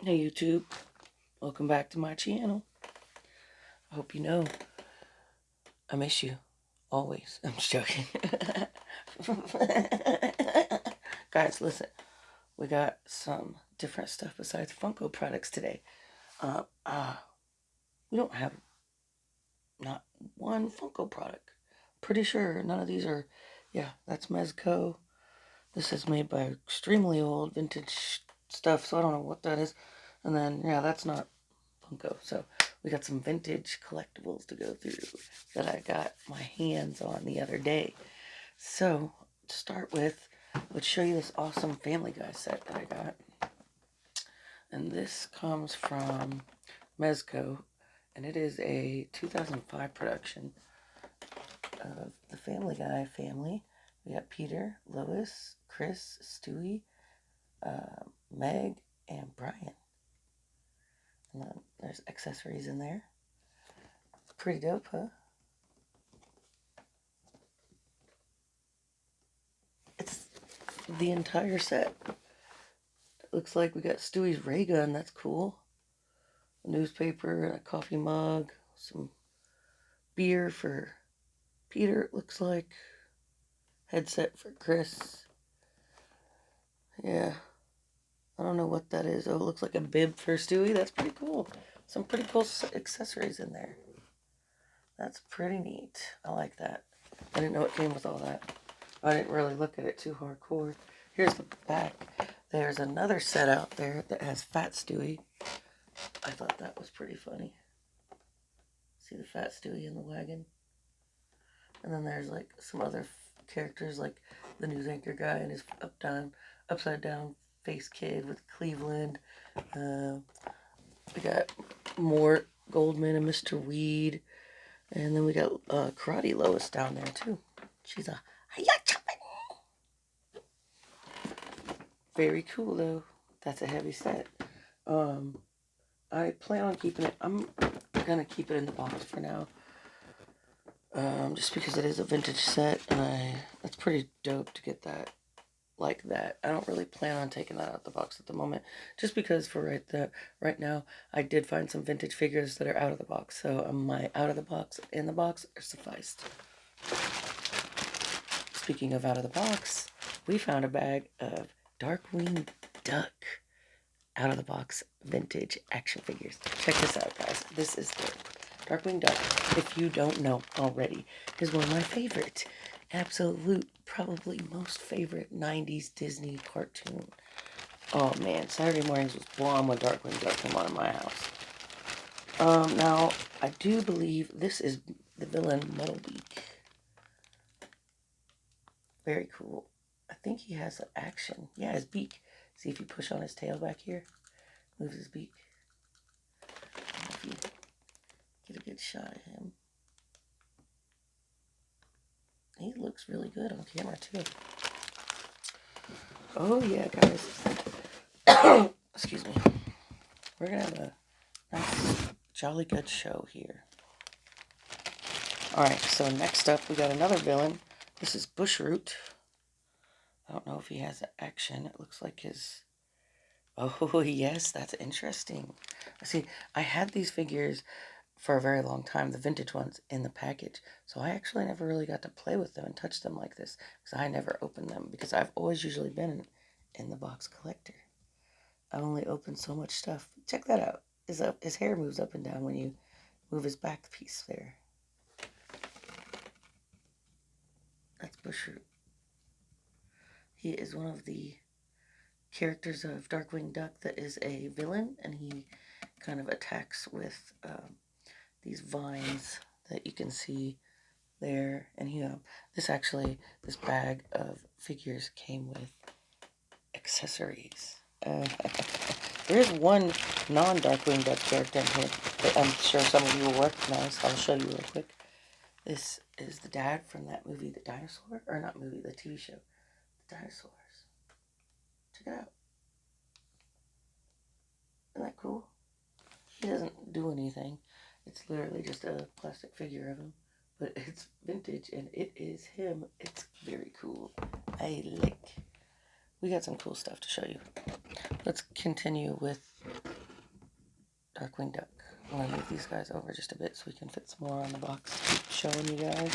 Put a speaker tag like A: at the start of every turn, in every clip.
A: Hey YouTube, welcome back to my channel. I hope you know I miss you always. I'm just joking. Guys, listen, we got some different stuff besides Funko products today. Uh, uh, we don't have not one Funko product. Pretty sure none of these are. Yeah, that's Mezco. This is made by extremely old vintage stuff, so I don't know what that is. And then, yeah, that's not Funko. So we got some vintage collectibles to go through that I got my hands on the other day. So to start with, let's show you this awesome Family Guy set that I got. And this comes from Mezco, and it is a 2005 production of the Family Guy family. We got Peter, Lois, Chris, Stewie, Meg, and Brian. And then there's accessories in there. Pretty dope, huh? It's the entire set. It looks like we got Stewie's ray gun. That's cool. A newspaper, a coffee mug, some beer for Peter, it looks like. Headset for Chris. Yeah, I don't know what that is. Oh, it looks like a bib for Stewie. That's pretty cool. Some pretty cool accessories in there. That's pretty neat. I like that. I didn't know it came with all that. I didn't really look at it too hardcore. Here's the back. There's another set out there that has Fat Stewie. I thought that was pretty funny. See the Fat Stewie in the wagon? And then there's like some other characters like the news anchor guy and his upside down face kid with Cleveland. We got more Goldman and Mr. Weed. And then we got Karate Lois down there too. She's a hiya chopping. Very cool though. That's a heavy set. I plan on keeping it. I'm gonna keep it in the box for now. Just because it is a vintage set, and it's pretty dope to get that like that. I don't really plan on taking that out the box at the moment, just because for right now, I did find some vintage figures that are out of the box, so my out of the box, in the box are sufficed. Speaking of out of the box, we found a bag of Darkwing Duck out of the box vintage action figures. Check this out, guys. This is the Darkwing Duck, if you don't know already, is one of my favorite, absolute, probably most favorite 90s Disney cartoon. Oh man, Saturday mornings was bomb when Darkwing Duck came on in my house. Now, I do believe this is the villain Muddlebeak. Very cool. I think he has an action. Yeah, his beak. See if you push on his tail back here, moves his beak. If you get a good shot of him. He looks really good on camera too. Oh yeah, guys. Excuse me. We're gonna have a nice, jolly good show here. Alright, so next up we got another villain. This is Bushroot. I don't know if he has action. It looks like his... Oh yes, that's interesting. See, I had these figures for a very long time, the vintage ones, in the package. So I actually never really got to play with them and touch them like this, because I never opened them, because I've always usually been in the box collector. I only opened so much stuff. Check that out. His hair moves up and down when you move his back piece there. That's Bushroot. He is one of the characters of Darkwing Duck that is a villain, and he kind of attacks with these vines that you can see there. And this bag of figures came with accessories. There is one non-Darkwing Duck character in here that I'm sure some of you will recognize. I'll show you real quick. This is the dad from that movie, The Dinosaur, or not movie, the TV show, The Dinosaurs. Check it out. Isn't that cool? He doesn't do anything. It's literally just a plastic figure of him, but it's vintage and it is him. It's very cool. We got some cool stuff to show you. Let's continue with Darkwing Duck. I'm going to move these guys over just a bit so we can fit some more on the box to keep showing you guys.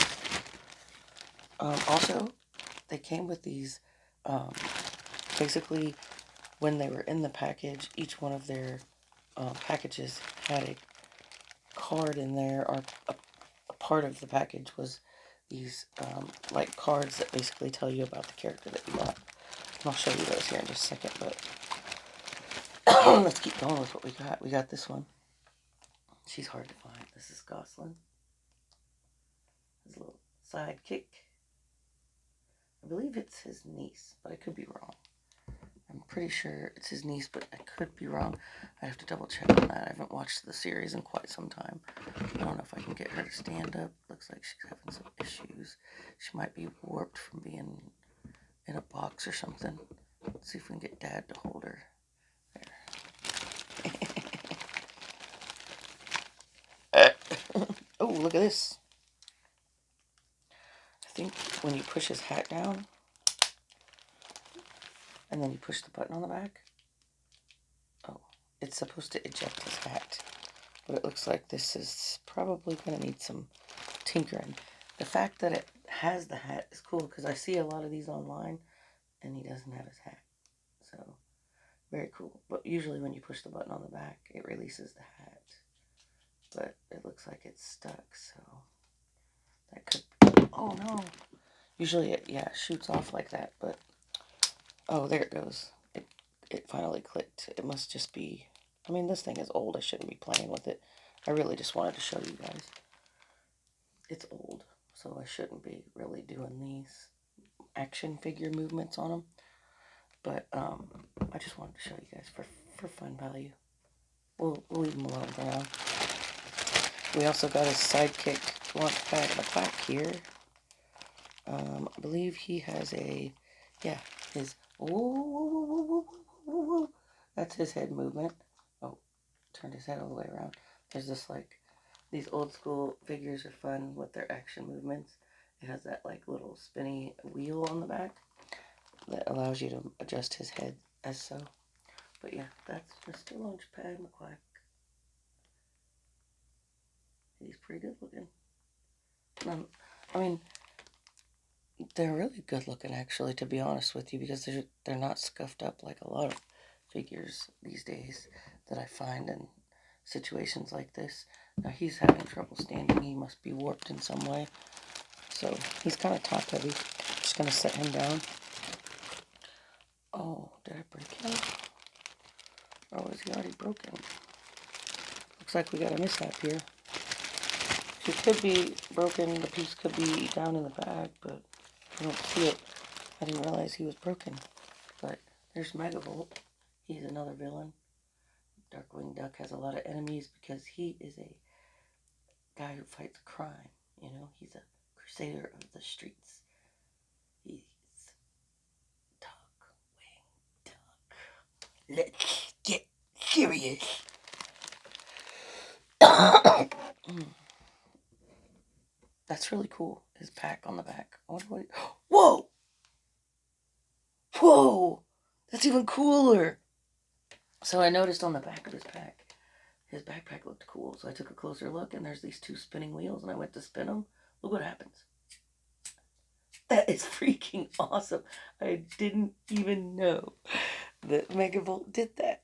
A: Also, they came with these, basically, when they were in the package, each one of their packages had a card in there, or a part of the package was these, like, cards that basically tell you about the character that you got. And I'll show you those here in just a second, but let's keep going with what we got. We got this one. She's hard to find. This is Goslin. His little sidekick. I believe it's his niece, but I could be wrong. I'm pretty sure it's his niece, but I could be wrong. I have to double check on that. I haven't watched the series in quite some time. I don't know if I can get her to stand up. Looks like she's having some issues. She might be warped from being in a box or something. Let's see if we can get Dad to hold her. There. Oh, look at this. I think when you push his hat down, and then you push the button on the back, oh, it's supposed to eject his hat. But it looks like this is probably going to need some tinkering. The fact that it has the hat is cool, because I see a lot of these online, and he doesn't have his hat. So, very cool. But usually when you push the button on the back, it releases the hat. But it looks like it's stuck, so that could... Oh, no. Usually it, yeah, shoots off like that, but... Oh, there it goes. It finally clicked. It must just be... I mean, this thing is old. I shouldn't be playing with it. I really just wanted to show you guys. It's old, so I shouldn't be really doing these action figure movements on them. But I just wanted to show you guys for fun value. We'll leave them alone for now. We also got his sidekick launch pad McQuack here. I believe he has a... Yeah, his... Whoa. That's his head movement. Oh, turned his head all the way around. There's this, like... These old school figures are fun with their action movements. It has that, like, little spinny wheel on the back that allows you to adjust his head as so. But yeah, that's Mr. Launchpad McQuack. He's pretty good looking. I mean, they're really good looking, actually, to be honest with you, because they're not scuffed up like a lot of figures these days that I find in situations like this. Now, he's having trouble standing. He must be warped in some way. So, he's kind of top heavy. Just going to set him down. Oh, did I break him? Or was he already broken? Looks like we got a mishap here. He could be broken. The piece could be down in the bag, but I don't see it. I didn't realize he was broken. But there's Megavolt. He's another villain. Darkwing Duck has a lot of enemies because he is a guy who fights crime. You know, he's a crusader of the streets. He's Darkwing Duck. Let's get serious. That's really cool. His pack on the back. I wonder what he... Whoa! Whoa! That's even cooler! So I noticed on the back of his pack, his backpack looked cool. So I took a closer look, and there's these two spinning wheels, and I went to spin them. Look what happens. That is freaking awesome. I didn't even know that Megavolt did that.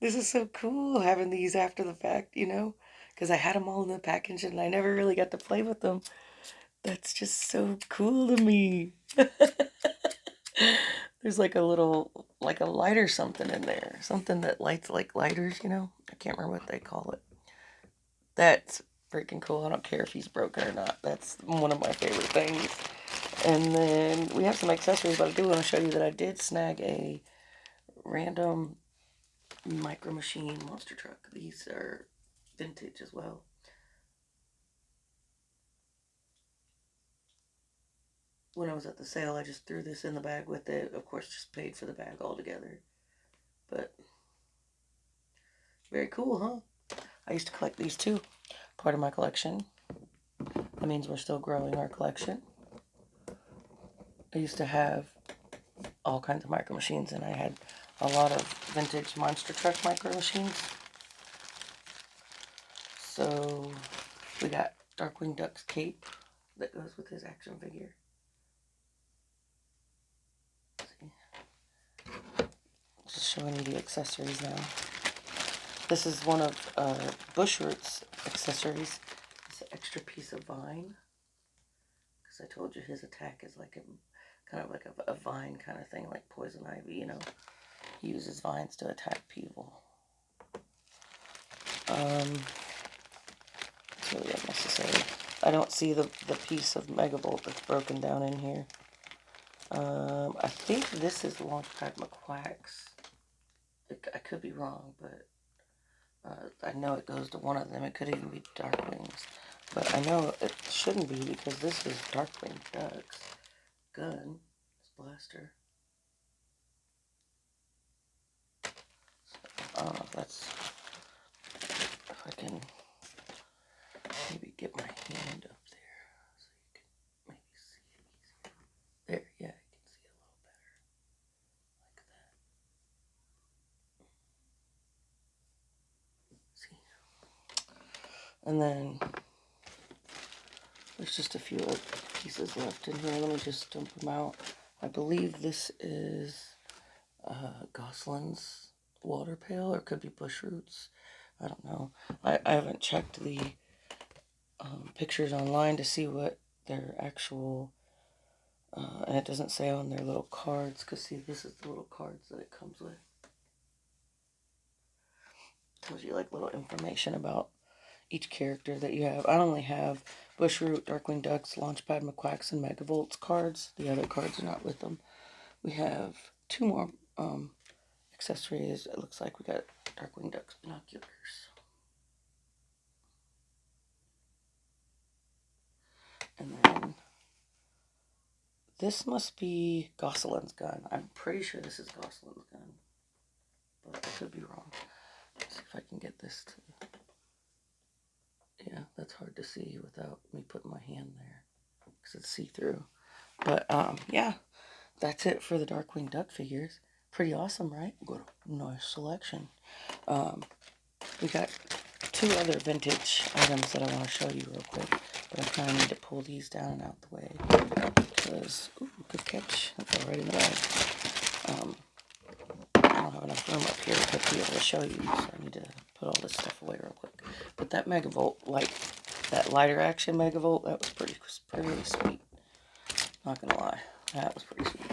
A: This is so cool, having these after the fact, you know? Because I had them all in the package, and I never really got to play with them. That's just so cool to me. There's like a little, like a light or something in there. Something that lights like lighters, you know? I can't remember what they call it. That's freaking cool. I don't care if he's broken or not. That's one of my favorite things. And then we have some accessories, but I do want to show you that I did snag a random Micro Machine monster truck. These are vintage as well. When I was at the sale, I just threw this in the bag with it. Of course, just paid for the bag altogether. But very cool, huh? I used to collect these too. Part of my collection. That means we're still growing our collection. I used to have all kinds of Micro Machines, and I had a lot of vintage monster truck micro machines. So we got Darkwing Duck's cape that goes with his action figure. See? Just showing you the accessories now. This is one of Bushroot's accessories. It's an extra piece of vine. Because I told you his attack is like a kind of like a vine kind of thing, like poison ivy, you know. He uses vines to attack people. It's really unnecessary. I don't see the piece of Megavolt that's broken down in here. I think this is Launchpad McQuack's. I could be wrong, but I know it goes to one of them. It could even be Darkwing's. But I know it shouldn't be because this is Darkwing Duck's gun. His blaster. I don't know if that's... If I can maybe get my hand up there so you can maybe see it easier. There, yeah, I can see it a little better. Like that. See? And then there's just a few other pieces left in here. Let me just dump them out. I believe this is Goslin's water pail, or it could be Bushroot's. I don't know. I haven't checked the pictures online to see what their actual, and it doesn't say on their little cards, because see, this is the little cards that it comes with. Tells you like little information about each character that you have. I only have Bushroot, Darkwing Ducks, Launchpad McQuack's, and Megavolt's cards. The other cards are not with them. We have two more accessories. It looks like we got Darkwing Duck's binoculars. And then this must be Gosselin's gun. I'm pretty sure this is Gosselin's gun, but I could be wrong. Let's see if I can get this to... Yeah, that's hard to see without me putting my hand there because it's see-through. But yeah, that's it for the Darkwing Duck figures. Pretty awesome, right? Good, nice selection. We got two other vintage items that I want to show you real quick, but I kind of need to pull these down and out the way because, ooh, good catch. That's all right in the bag. I don't have enough room up here to be able to show you, so I need to put all this stuff away real quick. But that Megavolt, like that lighter action Megavolt, that was pretty sweet. Not gonna lie, that was pretty sweet.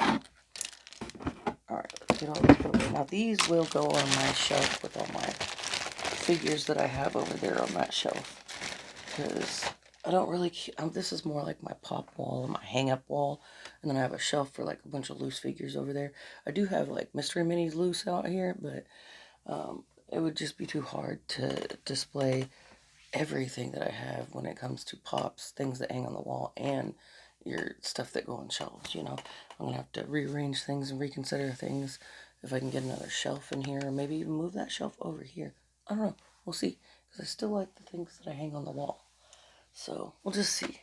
A: Alright, let's get all this put away. Now these will go on my shelf with all my figures that I have over there on that shelf. Because I don't really... this is more like my pop wall and my hang-up wall. And then I have a shelf for like a bunch of loose figures over there. I do have like mystery minis loose out here, but it would just be too hard to display everything that I have when it comes to pops, things that hang on the wall, and your stuff that go on shelves, you know. I'm going to have to rearrange things and reconsider things if I can get another shelf in here, or maybe even move that shelf over here. I don't know. We'll see, because I still like the things that I hang on the wall. So, we'll just see.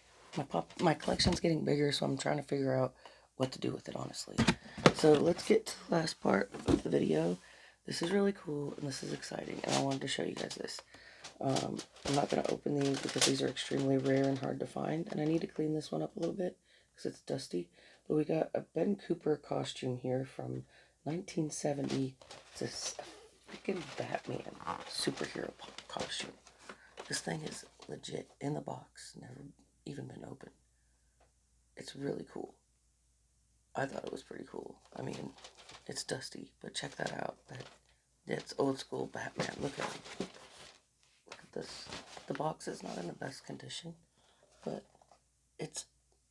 A: My collection's getting bigger, so I'm trying to figure out what to do with it, honestly. So, let's get to the last part of the video. This is really cool, and this is exciting, and I wanted to show you guys this. I'm not going to open these because these are extremely rare and hard to find, and I need to clean this one up a little bit because it's dusty. But we got a Ben Cooper costume here from 1970. It's a freaking Batman superhero costume. This thing is legit in the box, never even been opened. It's really cool. I thought it was pretty cool. I mean, it's dusty, but check that out. That's old school Batman. Look at him. Look at this. The box is not in the best condition, but it's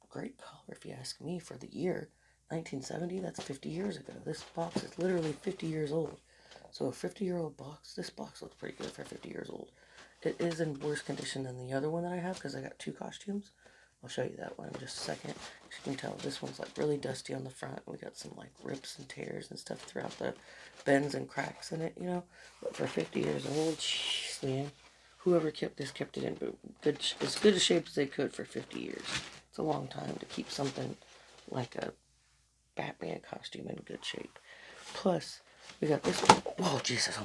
A: great color if you ask me for the year. 1970, that's 50 years ago. This box is literally 50 years old. So a 50-year-old box, this box looks pretty good for 50 years old. It is in worse condition than the other one that I have because I got two costumes. I'll show you that one in just a second. As you can tell, this one's like really dusty on the front. We got some like rips and tears and stuff throughout the bends and cracks in it, you know. But for 50 years old, jeez, man. Whoever kept this kept it in as good a shape as they could for 50 years. It's a long time to keep something like a Batman costume in good shape. Plus, We got this one. Whoa, Jesus,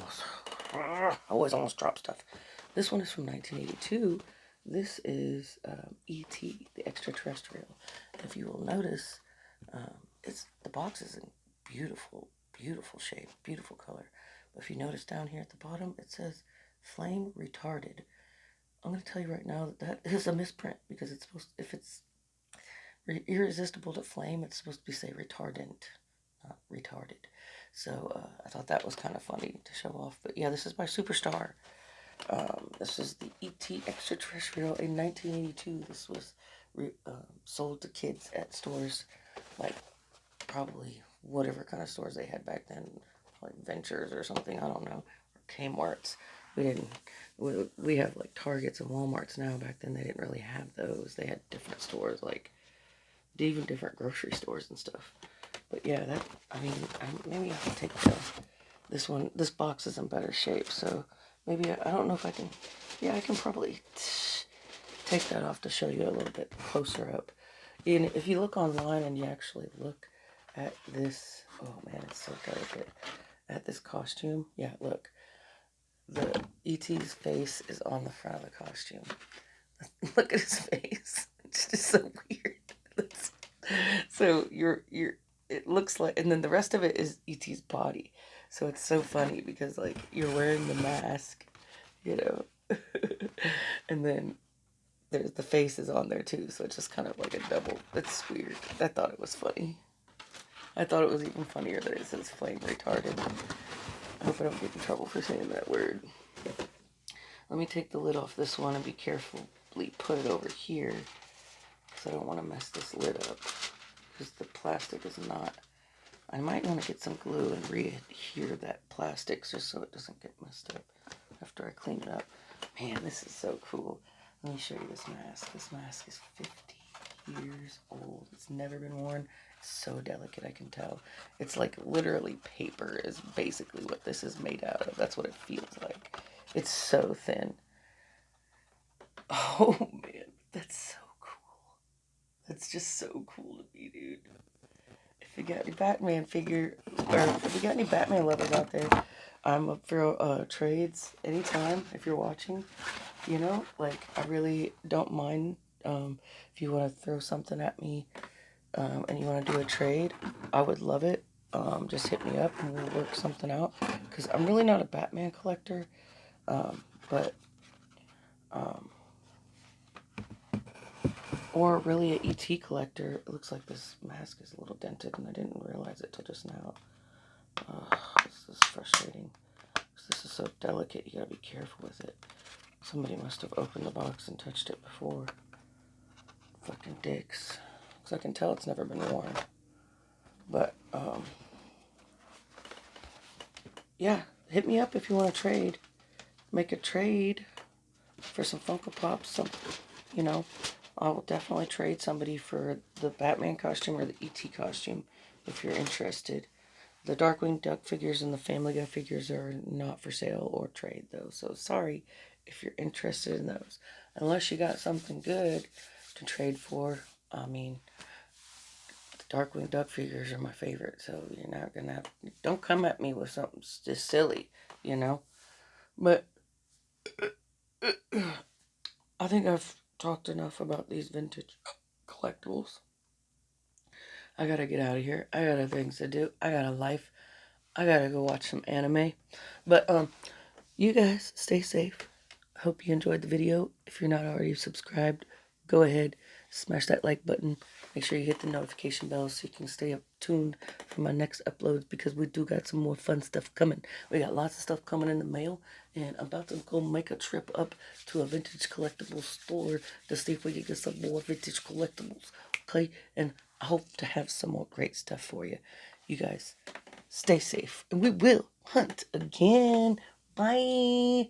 A: I always almost drop stuff. This one is from 1982. This is E.T., the extraterrestrial. If you will notice, it's the box is in beautiful, beautiful shape, beautiful color. But if you notice down here at the bottom, it says flame retarded. I'm going to tell you right now that is a misprint because it's supposed to, if it's irresistible to flame, it's supposed to be say retardant, not retarded. So I thought that was kind of funny to show off. But yeah, this is my Superstar. This is the E.T. Extraterrestrial in 1982. This was sold to kids at stores, like probably whatever kind of stores they had back then, like Ventures or something, I don't know, or Kmart's. We have like Targets and Walmarts now. Back then they didn't really have those. They had different stores, like even different grocery stores and stuff. But yeah, maybe I can take this box is in better shape, so maybe I don't know if I can, yeah, I can probably take that off to show you a little bit closer up. And if you look online and you actually look at this, oh man, it's so delicate, at this costume, yeah, look, the E.T.'s face is on the front of the costume. Look at his face. It's just so weird. So it looks like, and then the rest of it is E.T.'s body. So it's so funny because like you're wearing the mask, you know, and then there's the face is on there too. So it's just kind of like a double. It's weird. I thought it was funny. I thought it was even funnier that it says flame retarded. I hope I don't get in trouble for saying that word. Let me take the lid off this one and be carefully put it over here because I don't want to mess this lid up because the plastic is not. I might want to get some glue and re-adhere that plastic just so it doesn't get messed up after I clean it up. Man, this is so cool. Let me show you this mask. This mask is 50 years old. It's never been worn. It's so delicate, I can tell. It's like literally paper is basically what this is made out of. That's what it feels like. It's so thin. Oh man, that's so cool. That's just so cool to me, dude. If you got any Batman figure, or if you got any Batman lovers out there, I'm up for trades anytime if you're watching. You know, like I really don't mind if you want to throw something at me and you want to do a trade. I would love it. Just hit me up and we'll work something out. Because I'm really not a Batman collector, but or really a ET collector. It looks like this mask is a little dented and I didn't realize it till just now. This is frustrating. This is so delicate, you gotta be careful with it. Somebody must have opened the box and touched it before. Fucking dicks. Because I can tell it's never been worn. But, yeah, hit me up if you want to trade. Make a trade for some Funko Pops, you know. I will definitely trade somebody for the Batman costume or the E.T. costume if you're interested. The Darkwing Duck figures and the Family Guy figures are not for sale or trade, though. So sorry if you're interested in those. Unless you got something good to trade for. I mean, the Darkwing Duck figures are my favorite. So you're not going to have... Don't come at me with something just silly, you know. But I think I've talked enough about these vintage collectibles. I gotta get out of here. I got things to do. I got a life. I gotta go watch some anime. But you guys stay safe. Hope you enjoyed the video. If you're not already subscribed, go ahead, smash that like button. Make sure you hit the notification bell so you can stay tuned for my next uploads because we do got some more fun stuff coming. We got lots of stuff coming in the mail, and I'm about to go make a trip up to a vintage collectibles store to see if we can get some more vintage collectibles. Okay, and I hope to have some more great stuff for you. You guys stay safe, and we will hunt again. Bye.